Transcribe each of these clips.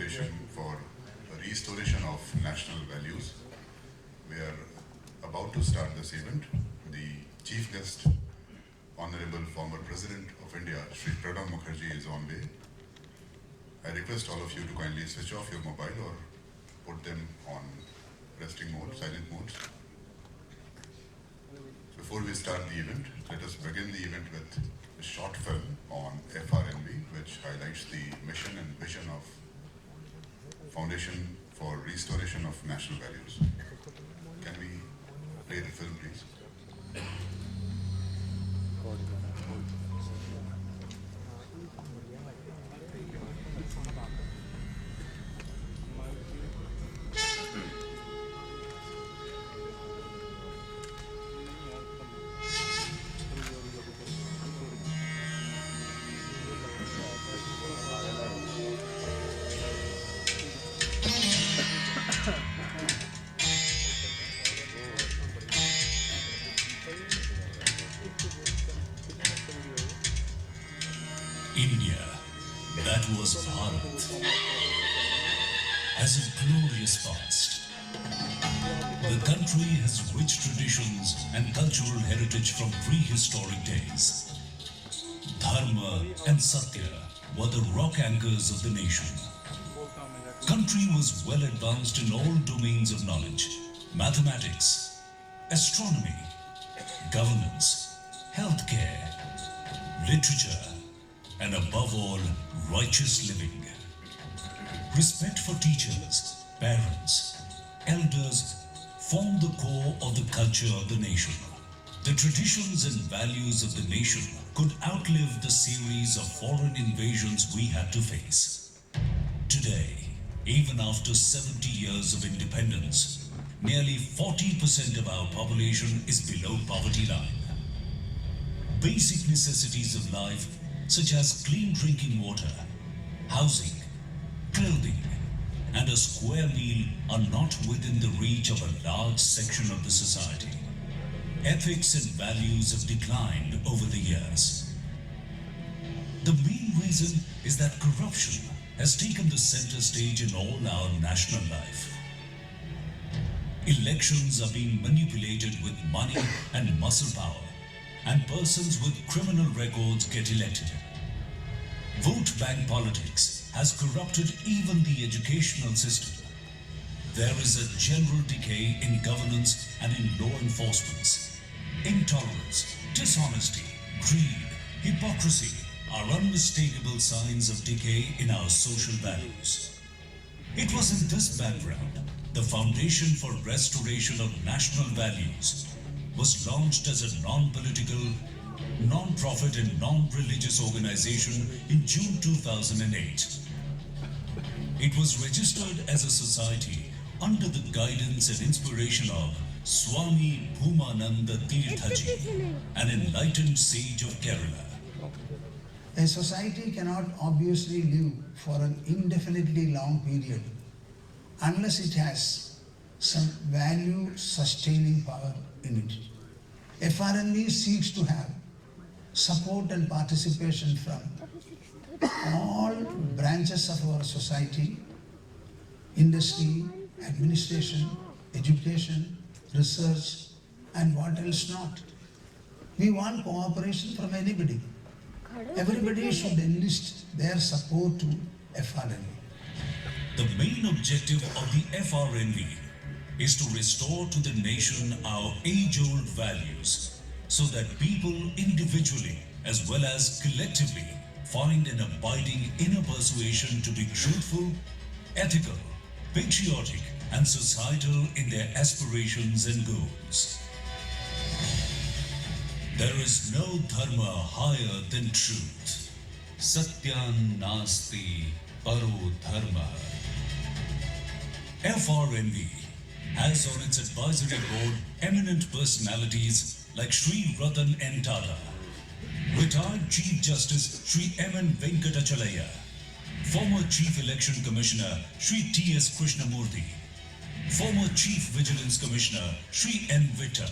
Foundation for Restoration of National Values. We are about to start this event. The chief guest, Honorable former President of India, Shri Pranab Mukherjee is on way. I request all of you to kindly switch off your mobile or put them on resting mode, silent mode. Before we start the event, let us begin the event with a short film on FRNV, which highlights the mission and vision of Foundation for Restoration of National Values. Can we play the film, please? India, that was Bharat, has a glorious past. The country has rich traditions and cultural heritage from prehistoric days. Dharma and Satya were the rock anchors of the nation. Country was well advanced in all domains of knowledge: mathematics, astronomy, governance, healthcare, literature, and above all, righteous living. Respect for teachers, parents, elders form the core of the culture of the nation. The traditions and values of the nation could outlive the series of foreign invasions we had to face. Today, even after 70 years of independence, nearly 40% of our population is below poverty line. Basic necessities of life such as clean drinking water, housing, clothing, and a square meal are not within the reach of a large section of the society. Ethics and values have declined over the years. The main reason is that corruption has taken the center stage in all our national life. Elections are being manipulated with money and muscle power, and persons with criminal records get elected. Vote bank politics has corrupted even the educational system. There is a general decay in governance and in law enforcement. Intolerance, dishonesty, greed, hypocrisy are unmistakable signs of decay in our social values. It was in this background the Foundation for Restoration of National Values was launched as a non-political, non-profit and non-religious organization in June 2008. It was registered as a society under the guidance and inspiration of Swami Bhumananda Tirthaji, an enlightened sage of Kerala. A society cannot obviously live for an indefinitely long period unless it has some value sustaining power in it. FRNV seeks to have support and participation from all branches of our society, industry, administration, education, research, and what else not. We want cooperation from anybody. Everybody should enlist their support to FRNV. The main objective of the FRNV is to restore to the nation our age-old values so that people individually as well as collectively find an abiding inner persuasion to be truthful, ethical, patriotic, and societal in their aspirations and goals. There is no dharma higher than truth. Satyan nasti paro dharma. FRNV has on its advisory board eminent personalities like Shri Ratan N. Tata, retired Chief Justice Shri M. N. Venkatachalaya, former Chief Election Commissioner Shri T. S. Krishnamurthy, former Chief Vigilance Commissioner Shri N. Vittal,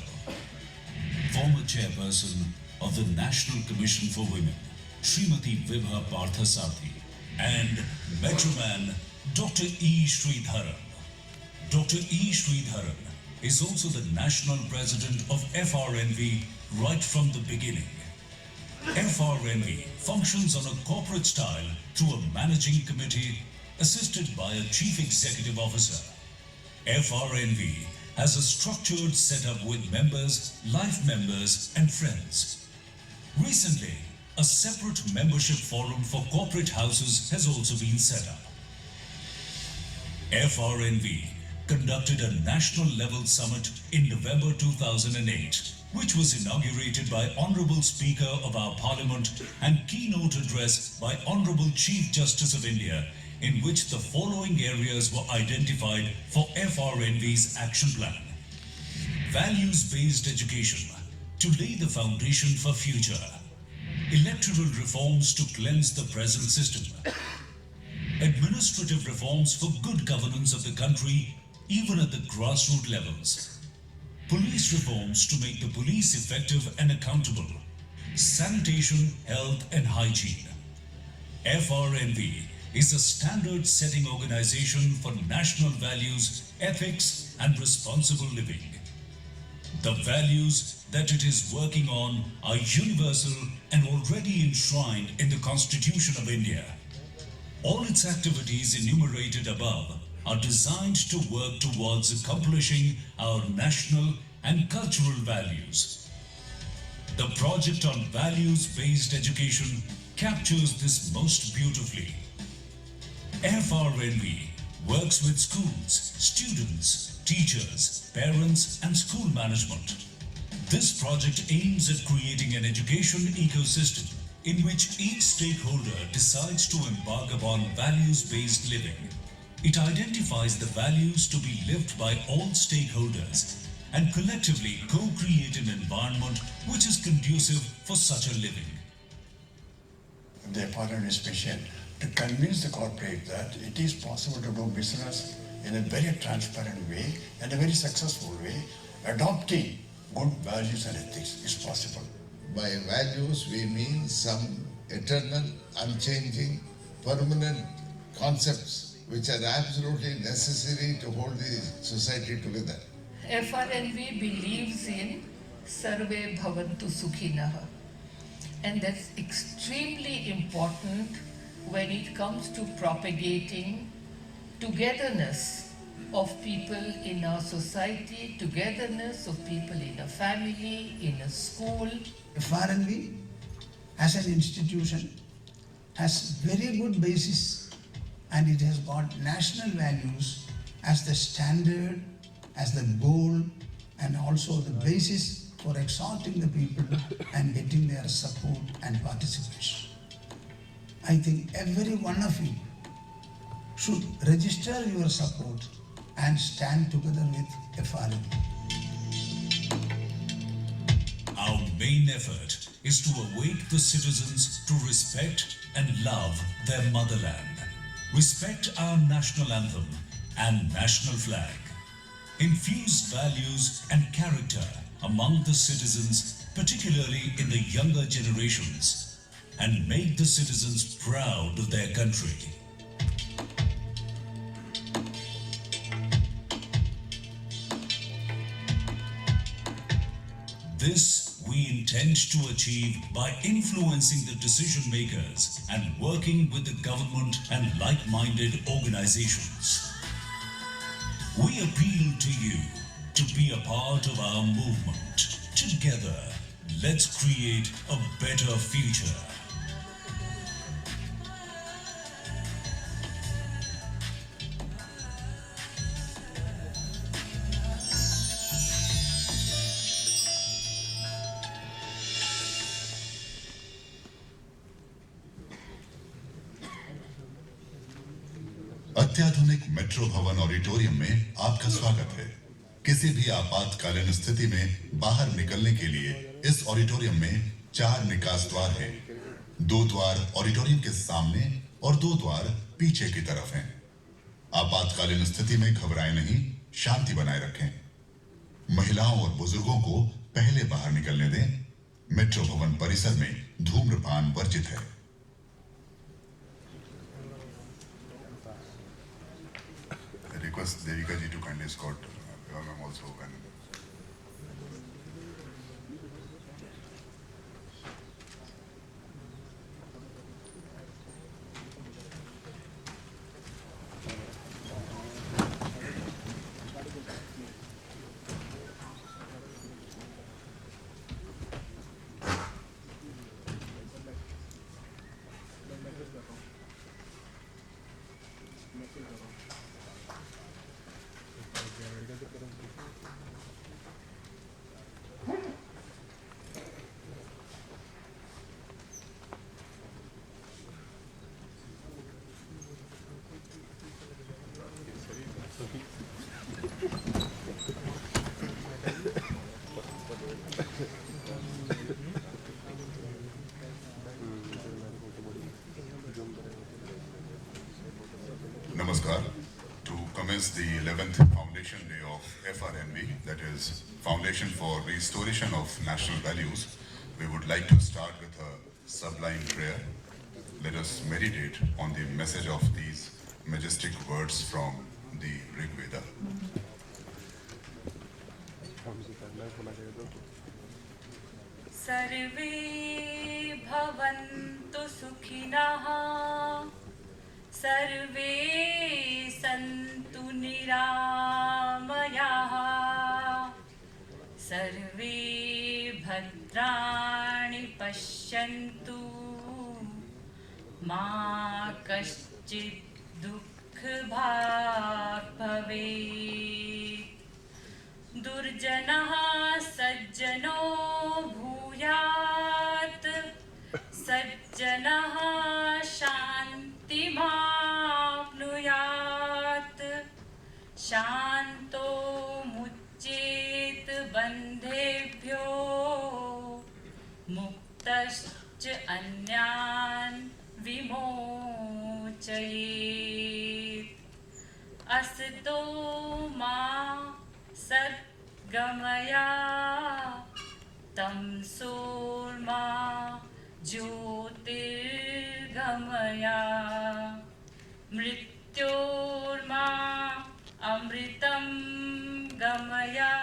former Chairperson of the National Commission for Women Srimati Vibha Parthasarathy, and Metroman Dr. E. Sridharan. Dr. E. Sridharan is also the national president of FRNV right from the beginning. FRNV functions on a corporate style through a managing committee assisted by a chief executive officer. FRNV has a structured setup with members, life members and friends. Recently, a separate membership forum for corporate houses has also been set up. FRNV conducted a national level summit in November 2008, which was inaugurated by Honorable Speaker of our Parliament and keynote address by Honorable Chief Justice of India, in which the following areas were identified for FRNV's action plan. Values-based education to lay the foundation for future. Electoral reforms to cleanse the present system. Administrative reforms for good governance of the country, even at the grassroots levels. Police reforms to make the police effective and accountable. Sanitation, health and hygiene. FRNV is a standard-setting organization for national values, ethics and responsible living. The values that it is working on are universal and already enshrined in the Constitution of India. All its activities enumerated above are designed to work towards accomplishing our national and cultural values. The project on values-based education captures this most beautifully. FRNV works with schools, students, teachers, parents and school management. This project aims at creating an education ecosystem in which each stakeholder decides to embark upon values-based living. It identifies the values to be lived by all stakeholders and collectively co-create an environment which is conducive for such a living. The FRNV mission to convince the corporate that it is possible to do business in a very transparent way and a very successful way, adopting good values and ethics is possible. By values, we mean some eternal, unchanging, permanent concepts which are absolutely necessary to hold the society together. FRNV believes in Sarve Bhavantu Sukhinah, and that's extremely important when it comes to propagating togetherness of people in our society, togetherness of people in a family, in a school. FRNV as an institution has very good basis and it has got national values as the standard, as the goal and also the basis for exhorting the people and getting their support and participation. I think every one of you should register your support and stand together with FRNV. Our main effort is to awake the citizens to respect and love their motherland, respect our national anthem and national flag, infuse values and character among the citizens, particularly in the younger generations, and make the citizens proud of their country. This we intend to achieve by influencing the decision makers and working with the government and like-minded organizations. We appeal to you to be a part of our movement. Together, let's create a better future. अत्याधुनिक metro भवन auditorium में आपका स्वागत है। किसी भी आपातकालीन स्थिति में बाहर निकलने के लिए इस ऑडिटोरियम में 4 निकास द्वार हैं। 2 द्वार ऑडिटोरियम के सामने और 2 द्वार पीछे की तरफ हैं। आपातकालीन स्थिति में घबराएं नहीं, शांति बनाए रखें। महिलाओं और बुजुर्गों को पहले बाहर निकलने दें। मेट्रो भवन परिसर में धूम्रपान वर्जित है। request Devika ji to kindly escort ma'am also. And Namaskar. To commence the 11th Foundation Day of FRNV, that is Foundation for Restoration of National Values, we would like to start with a sublime prayer. Let us meditate on the message of these majestic words from the Rig Veda. सर्वे भवन्तु सुखिनः सर्वे सन्तु निरामयाः सर्वे भद्राणि पश्यन्तु मा कश्चित् दुःखभाग् भवेत् दुर्जनः सज्जनो भूयात् सज्जनः शान्तिमाप्नुयात् शान्तो मुच्येत बन्धेभ्यो मुक्तश्च अन्यान् विमोचयेत् असतो मा सद्गमया तमसोर्मा ज्योतिर्गमया मृत्योर्मा अमृतं गमया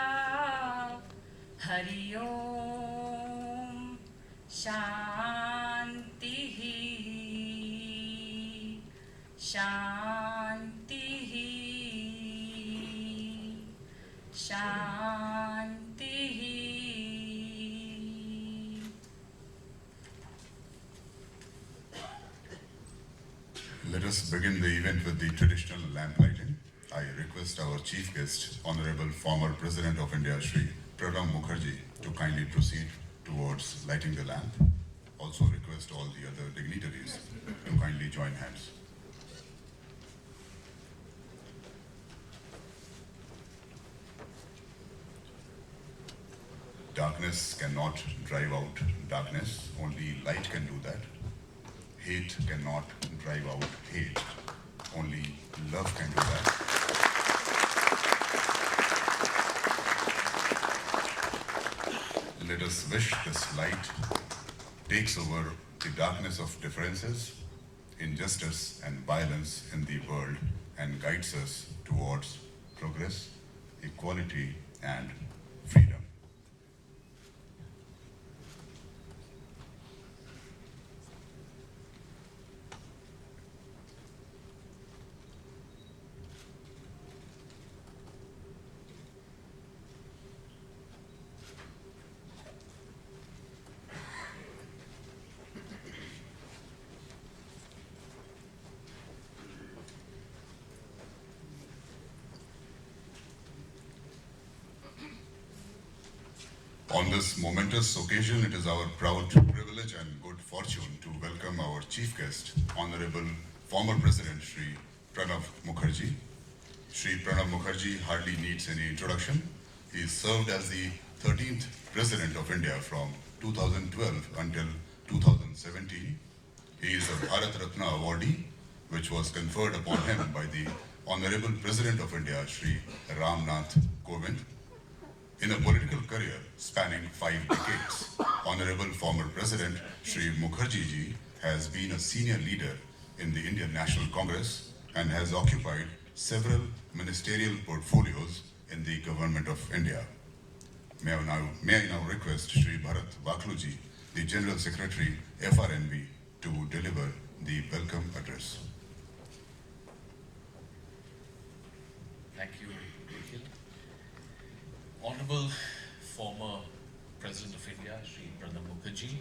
हरि ओम शान्तिः शान्तिः शान्तिः। Let us begin the event with the traditional lamp lighting. I request our chief guest, Honorable former President of India, Shri Pranab Mukherjee, to kindly proceed towards lighting the lamp. Also request all the other dignitaries to kindly join hands. Darkness cannot drive out darkness, only light can do that. Hate cannot drive out hate, only love can do that. Let us wish this light takes over the darkness of differences, injustice and violence in the world and guides us towards progress, equality and freedom. On this momentous occasion, it is our proud privilege and good fortune to welcome our chief guest, Honorable former President Shri Pranab Mukherjee. Shri Pranab Mukherjee hardly needs any introduction. He served as the 13th President of India from 2012 until 2017. He is a Bharat Ratna awardee, which was conferred upon him by the Honorable President of India, Shri Ram Nath Kovind. In a political career spanning 5 decades, Honorable former President Shri Mukherjee ji has been a senior leader in the Indian National Congress and has occupied several ministerial portfolios in the Government of India. May I now request Shri Bharat Vakluji, the General Secretary, FRNV, to deliver the welcome address. Thank you, Nikhil. Honorable former President of India, Shri Pranab Mukherjee,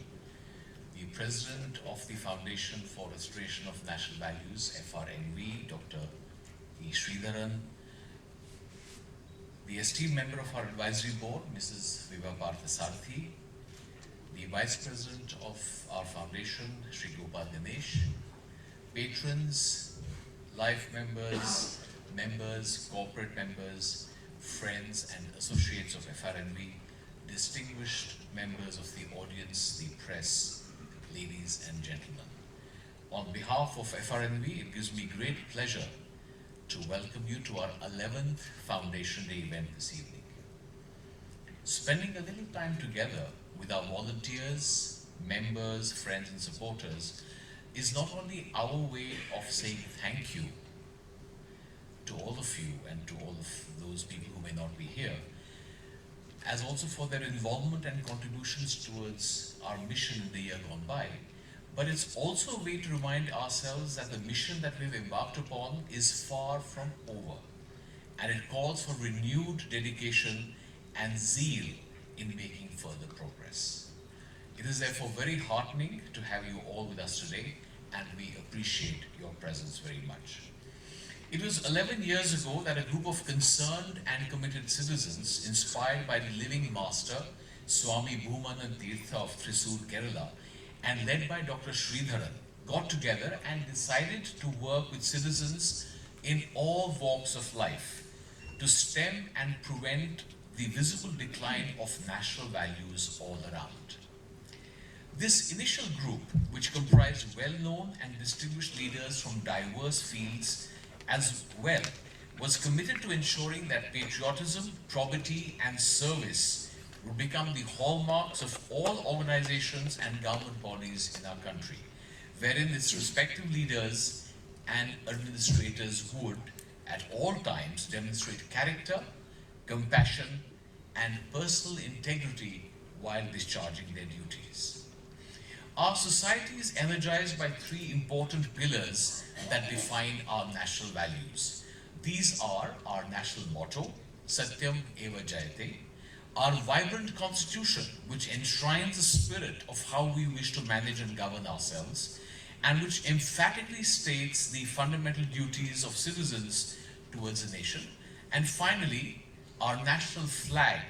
the President of the Foundation for Restoration of National Values, FRNV, Dr. E. Sridharan, the esteemed member of our advisory board, Mrs. Viva Parthasarathi, the Vice President of our foundation, Shri Gopal Ganesh, patrons, life members, corporate members, friends and associates of FRNV, distinguished members of the audience, the press, ladies and gentlemen. On behalf of FRNV, it gives me great pleasure to welcome you to our 11th Foundation Day event this evening. Spending a little time together with our volunteers, members, friends and supporters is not only our way of saying thank you to all of you and to all of those people who may not be here, as also for their involvement and contributions towards our mission in the year gone by, but it's also a way to remind ourselves that the mission that we've embarked upon is far from over, and it calls for renewed dedication and zeal in making further progress. It is therefore very heartening to have you all with us today, and we appreciate your presence very much. It was 11 years ago that a group of concerned and committed citizens, inspired by the living master, Swami Bhumanand Tirtha of Thrissur, Kerala, and led by Dr. Sridharan, got together and decided to work with citizens in all walks of life to stem and prevent the visible decline of national values all around. This initial group, which comprised well-known and distinguished leaders from diverse fields as well, was committed to ensuring that patriotism, probity and service would become the hallmarks of all organizations and government bodies in our country, wherein its respective leaders and administrators would, at all times, demonstrate character, compassion, and personal integrity while discharging their duties. Our society is energized by three important pillars that define our national values. These are our national motto, Satyam Eva Jayate, our vibrant constitution, which enshrines the spirit of how we wish to manage and govern ourselves, and which emphatically states the fundamental duties of citizens towards the nation. And finally, our national flag,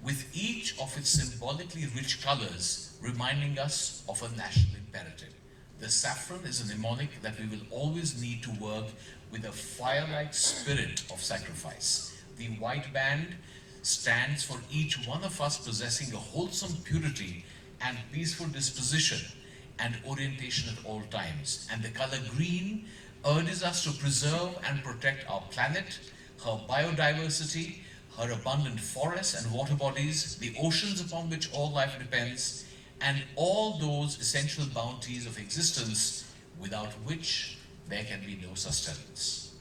with each of its symbolically rich colors reminding us of a national imperative. The saffron is a mnemonic that we will always need to work with a fire-like spirit of sacrifice. The white band stands for each one of us possessing a wholesome purity and peaceful disposition and orientation at all times. And the color green urges us to preserve and protect our planet, her biodiversity, her abundant forests and water bodies, the oceans upon which all life depends, and all those essential bounties of existence without which there can be no sustenance.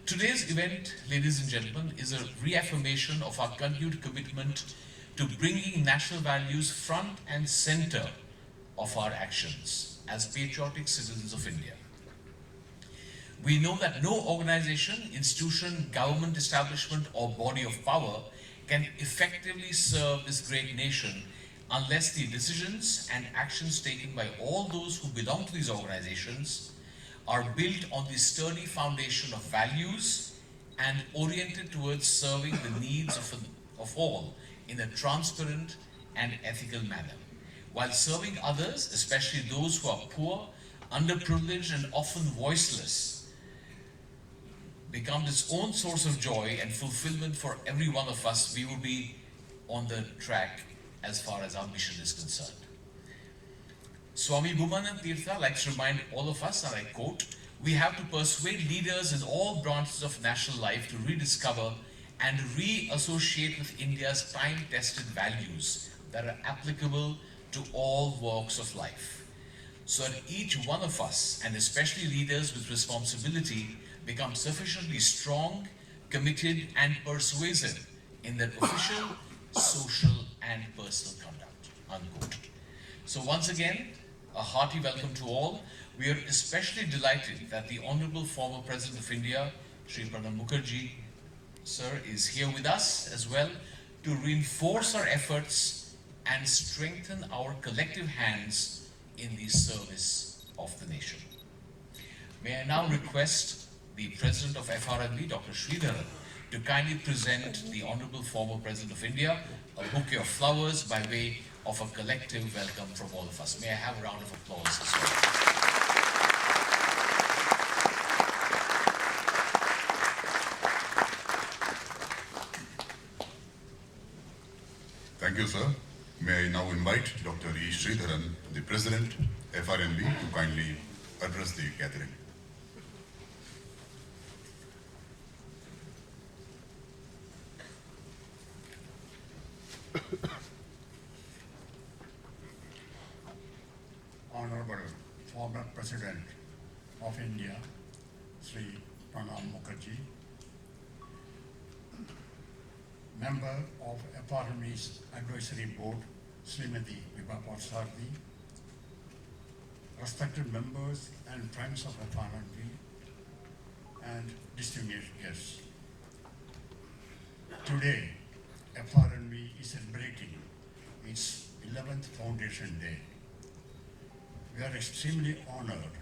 Today's event, ladies and gentlemen, is a reaffirmation of our continued commitment to bringing national values front and center of our actions as patriotic citizens of India. We know that no organization, institution, government establishment, or body of power can effectively serve this great nation unless the decisions and actions taken by all those who belong to these organizations are built on the sturdy foundation of values and oriented towards serving the needs of all in a transparent and ethical manner, while serving others, especially those who are poor, underprivileged, and often voiceless, becomes its own source of joy and fulfillment for every one of us. We will be on the track as far as our mission is concerned. Swami Bhumanand Tirtha likes to remind all of us, and I quote, "We have to persuade leaders in all branches of national life to rediscover and reassociate with India's time-tested values that are applicable to all walks of life, so that each one of us, and especially leaders with responsibility, become sufficiently strong, committed and persuasive in their official, social and personal conduct, unquote. So once again, a hearty welcome to all. We are especially delighted that the Honorable former President of India, Shri Pranab Mukherjee, sir, is here with us as well to reinforce our efforts and strengthen our collective hands in the service of the nation. May I now request the President of FRNV, Dr. Shri, to kindly present the Honorable former President of India a bouquet of flowers by way of a collective welcome from all of us. May I have a round of applause as well? Thank you, sir. May I now invite Dr. E. Sridharan, the President, FRNV, to kindly address the gathering. Honorable former President of India, Shri Pranab Mukherjee, Member of FRNV's Advisory Board, Srimati Vibha Parthasarathi, respected members and friends of FRNV, and distinguished guests. Today, FRNV is celebrating its 11th Foundation Day. We are extremely honored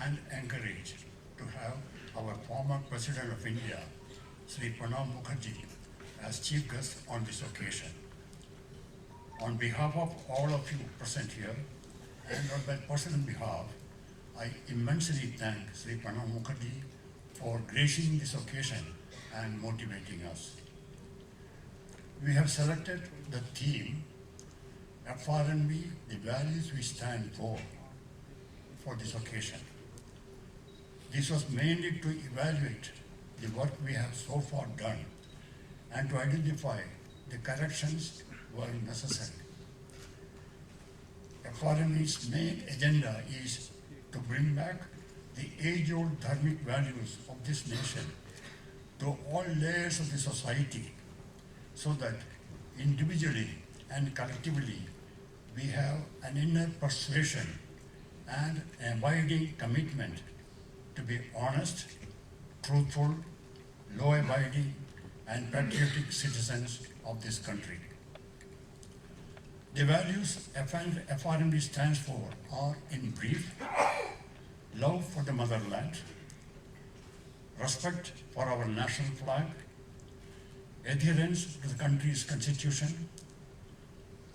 and encouraged to have our former President of India, Shri Pranab Mukherjee, as chief guest on this occasion. On behalf of all of you present here, and on my personal behalf, I immensely thank Shri Pranab Mukherjee for gracing this occasion and motivating us. We have selected the theme, FRNV, the values we stand for this occasion. This was mainly to evaluate the work we have so far done and to identify the corrections were necessary. FRNV's main agenda is to bring back the age-old dharmic values of this nation to all layers of the society so that individually and collectively we have an inner persuasion and an abiding commitment to be honest, truthful, law-abiding and patriotic citizens of this country. The values FRNV stands for are, in brief, love for the motherland, respect for our national flag, adherence to the country's constitution,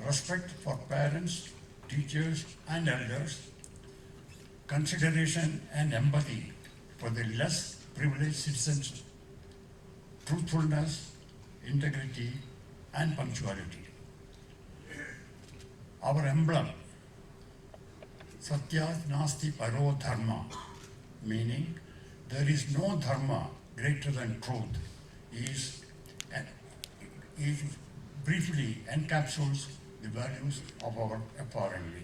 respect for parents, teachers and elders, consideration and empathy for the less privileged citizens, truthfulness, integrity and punctuality. Our emblem, Satyat Nasti Paro Dharma, meaning there is no dharma greater than truth, is briefly encapsulates the values of our FRNV.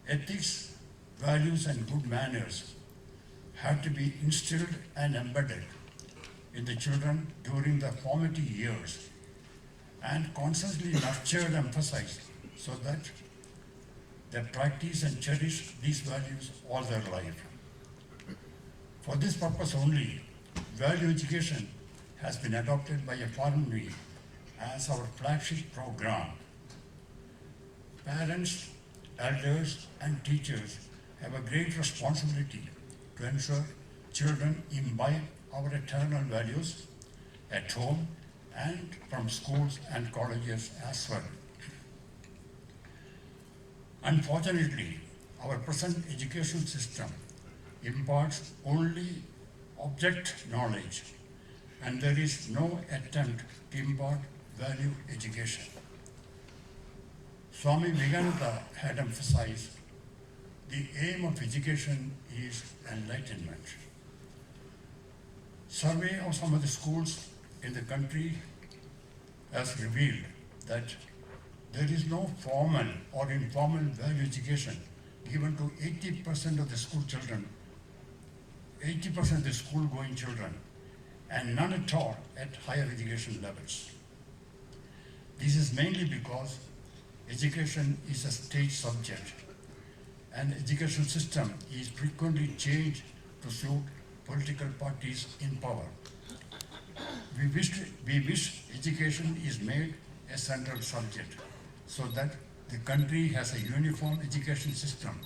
Ethics, values and good manners have to be instilled and embedded in the children during the formative years and constantly nurtured and emphasized so that they practice and cherish these values all their life. For this purpose only, value education has been adopted by FRNV as our flagship program. Parents, elders and teachers have a great responsibility to ensure children imbibe our eternal values at home and from schools and colleges as well. Unfortunately, our present education system imparts only object knowledge and there is no attempt to impart value education. Swami Vivekananda had emphasized the aim of education is enlightenment. Survey of some of the schools in the country has revealed that there is no formal or informal value education given to 80% of the school children 80% of the school-going children and none at all at higher education levels. This is mainly because education is a state subject and education system is frequently changed to suit political parties in power. We wish education is made a central subject so that the country has a uniform education system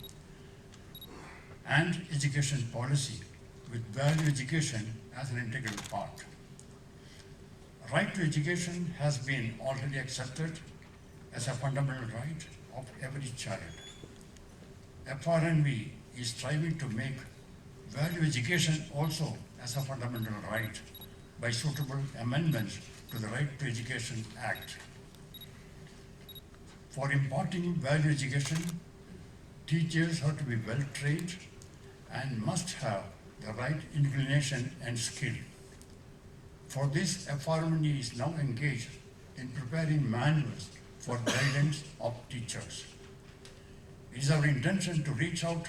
and education policy with value education as an integral part. Right to education has been already accepted as a fundamental right of every child. FRNV is striving to make value education also as a fundamental right by suitable amendments to the Right to Education Act. For imparting value education, teachers have to be well trained and must have the right inclination and skill. For this, FRNV is now engaged in preparing manuals for guidance of teachers. It is our intention to reach out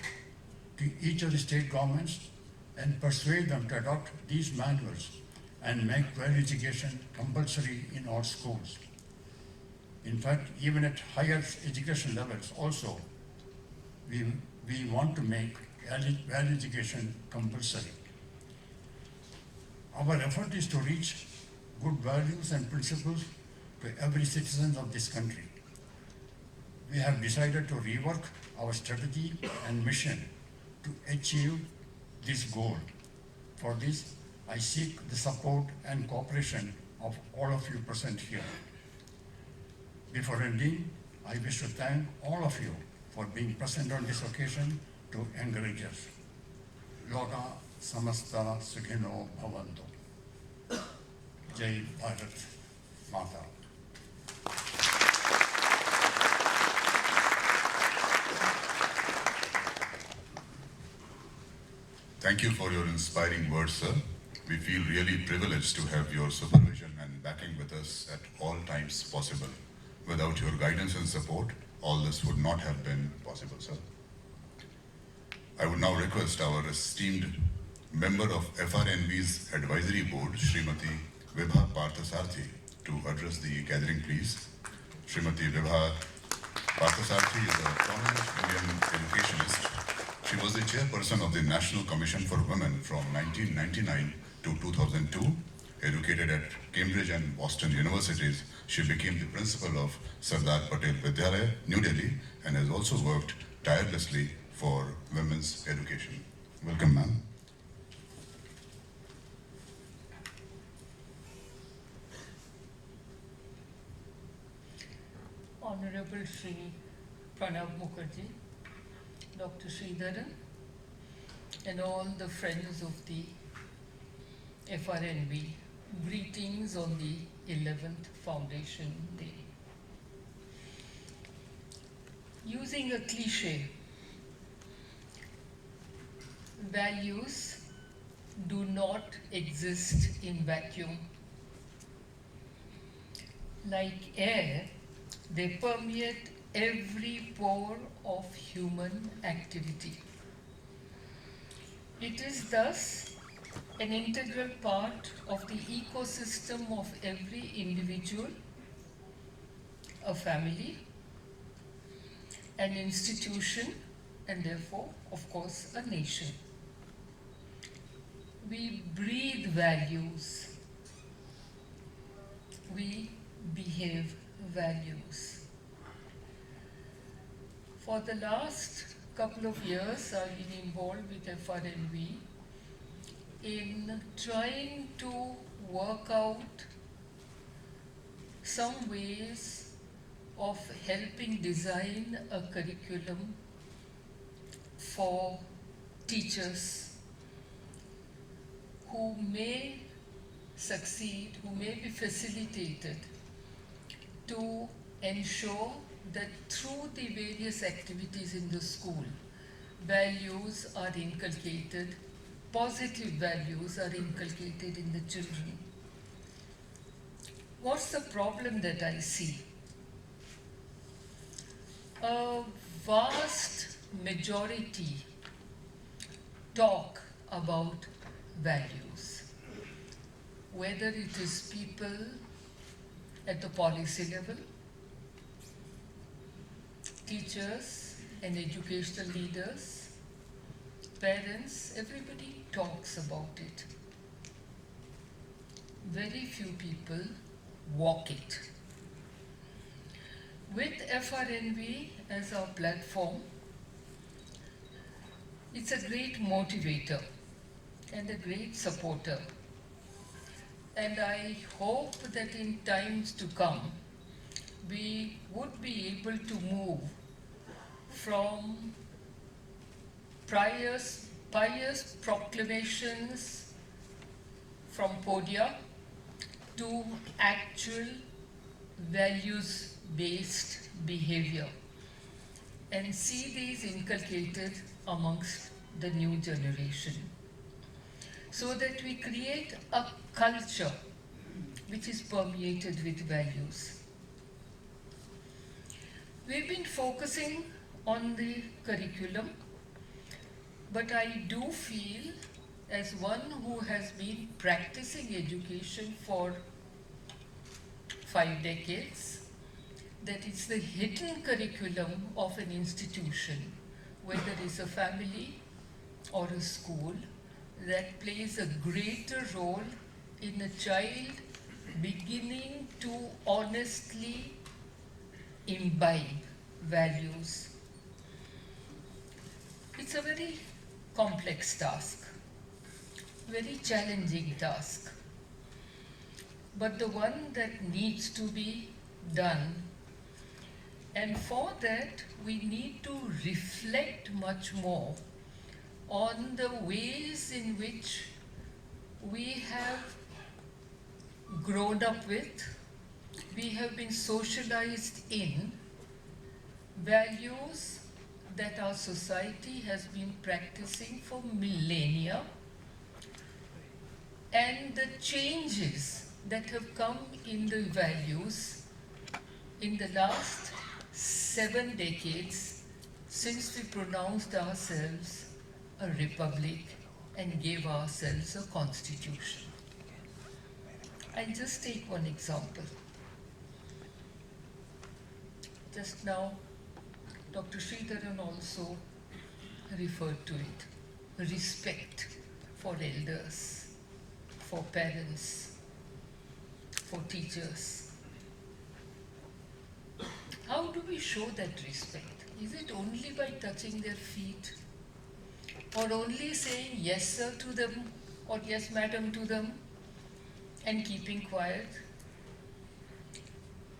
to each of the state governments and persuade them to adopt these manuals and make value education compulsory in all schools. In fact, even at higher education levels also, we want to make value education compulsory. Our effort is to reach good values and principles to every citizen of this country. We have decided to rework our strategy and mission to achieve this goal. For this, I seek the support and cooperation of all of you present here. Before ending, I wish to thank all of you for being present on this occasion to encourage us. Loka samasta sukhino bhavantu. Jai Bharat Mata. Thank you for your inspiring words, sir. We feel really privileged to have your supervision and backing with us at all times possible. Without your guidance and support, all this would not have been possible, sir. I would now request our esteemed member of FRNV's advisory board, Srimati Vibha Parthasarthi, to address the gathering, please. Srimati Vibha Parthasarthi is a prominent Indian educationist. She was the chairperson of the National Commission for Women from 1999 to 2002. Educated at Cambridge and Boston universities, she became the principal of Sardar Patel Vidyalaya, New Delhi, and has also worked tirelessly for women's education. Welcome, ma'am. Honorable Shri Pranab Mukherjee, Dr. Sridharan, and all the friends of the FRNV, greetings on the 11th Foundation Day. Using a cliche, values do not exist in vacuum. Like air, they permeate every pore of human activity. It is thus an integral part of the ecosystem of every individual, a family, an institution, and therefore, of course, a nation. We breathe values. We behave values. For the last couple of years, I've been involved with FRNV in trying to work out some ways of helping design a curriculum for teachers who may succeed, who may be facilitated to ensure that through the various activities in the school, values are inculcated, positive values are inculcated in the children. What's the problem that I see? A vast majority talk about values, whether it is people at the policy level, teachers and educational leaders, parents, everybody talks about it. Very few people walk it. With FRNV as our platform, it's a great motivator and a great supporter. And I hope that in times to come, we would be able to move from pious proclamations from podia to actual values-based behavior and see these inculcated amongst the new generation, so that we create a culture which is permeated with values. We've been focusing on the curriculum, but I do feel, as one who has been practicing education for 5 decades, that it's the hidden curriculum of an institution, whether it's a family or a school, that plays a greater role in a child beginning to honestly imbibe values. It's a very complex task, very challenging task, but the one that needs to be done. And for that, we need to reflect much more on the ways in which we have grown up with, we have been socialized in values that our society has been practicing for millennia, and the changes that have come in the values in the last 7 decades since we pronounced ourselves a republic and gave ourselves a constitution. I'll just take one example. Just now, Dr. Sridharan also referred to it. Respect for elders, for parents, for teachers. How do we show that respect? Is it only by touching their feet? Or only saying yes sir to them or yes madam to them and keeping quiet?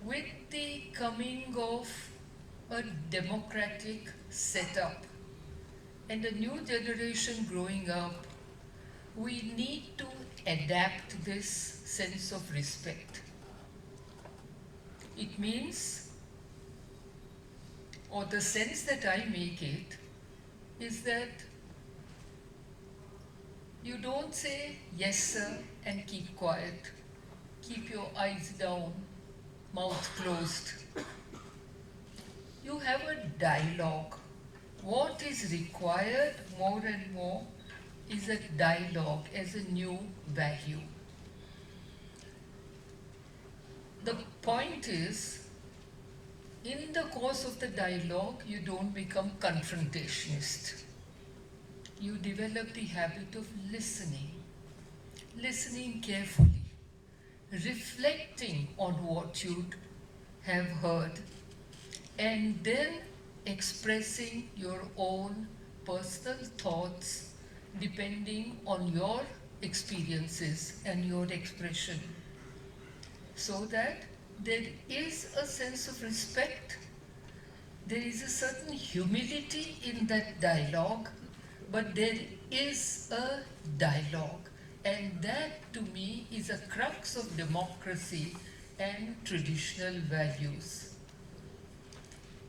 With the coming of a democratic setup and a new generation growing up, we need to adapt this sense of respect. It means, or the sense that I make it, is that you don't say yes sir and keep quiet. Keep your eyes down, mouth closed. You have a dialogue. What is required more and more is a dialogue as a new value. The point is, in the course of the dialogue, you don't become confrontationist. You develop the habit of listening carefully, reflecting on what you have heard, and then expressing your own personal thoughts depending on your experiences and your expression, so that there is a sense of respect, there is a certain humility in that dialogue, but there is a dialogue, and that to me is a crux of democracy and traditional values.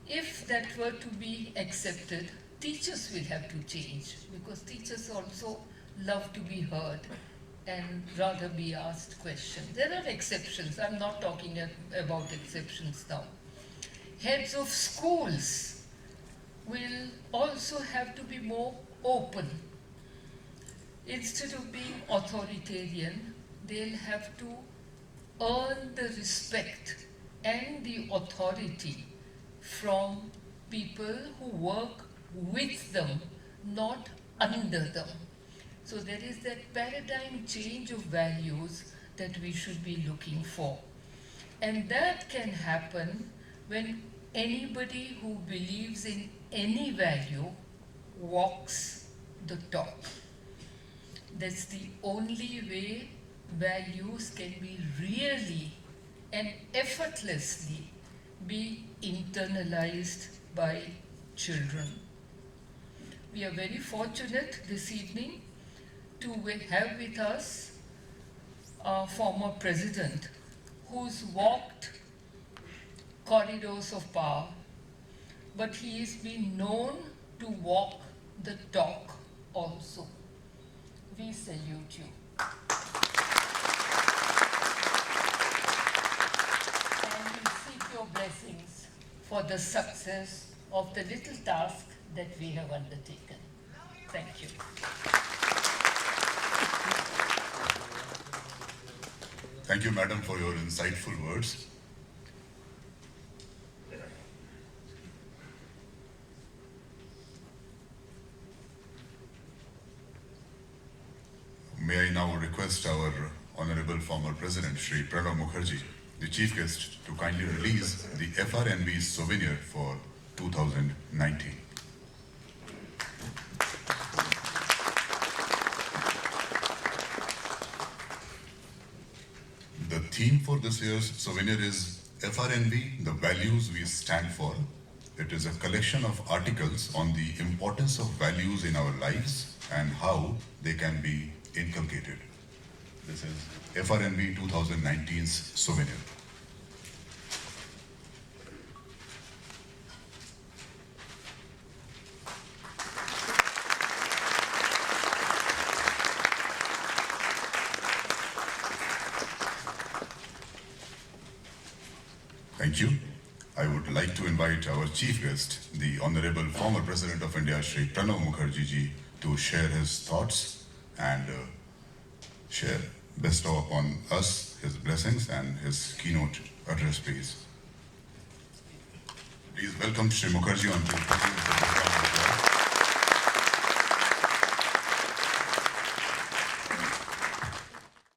If that were to be accepted, teachers will have to change, because teachers also love to be heard and rather be asked questions. There are exceptions. I'm not talking about exceptions now. Heads of schools will also have to be more open. instead of being authoritarian, they'll have to earn the respect and the authority from people who work with them, not under them. So there is that paradigm change of values that we should be looking for. And that can happen when anybody who believes in any value walks the talk. That's the only way values can be really and effortlessly be internalized by children. We are very fortunate this evening to have with us our former president who's walked corridors of power, but he has been known to walk the talk also. We salute you. And we seek your blessings for the success of the little task that we have undertaken. Thank you. Thank you, madam, for your insightful words. May I now request our Honorable former President, Shri Pranab Mukherjee, the Chief Guest, to kindly release the FRNV souvenir for 2019. The theme for this year's souvenir is FRNV, the values we stand for. It is a collection of articles on the importance of values in our lives and how they can be inculcated. This is FRNV 2019's souvenir. Thank you. I would like to invite our chief guest, the Honorable former President of India, Shri Pranab Mukherjee ji, to share his thoughts and bestow upon us his blessings and his keynote address, please. Please welcome Shri Mukherjee on to the podium.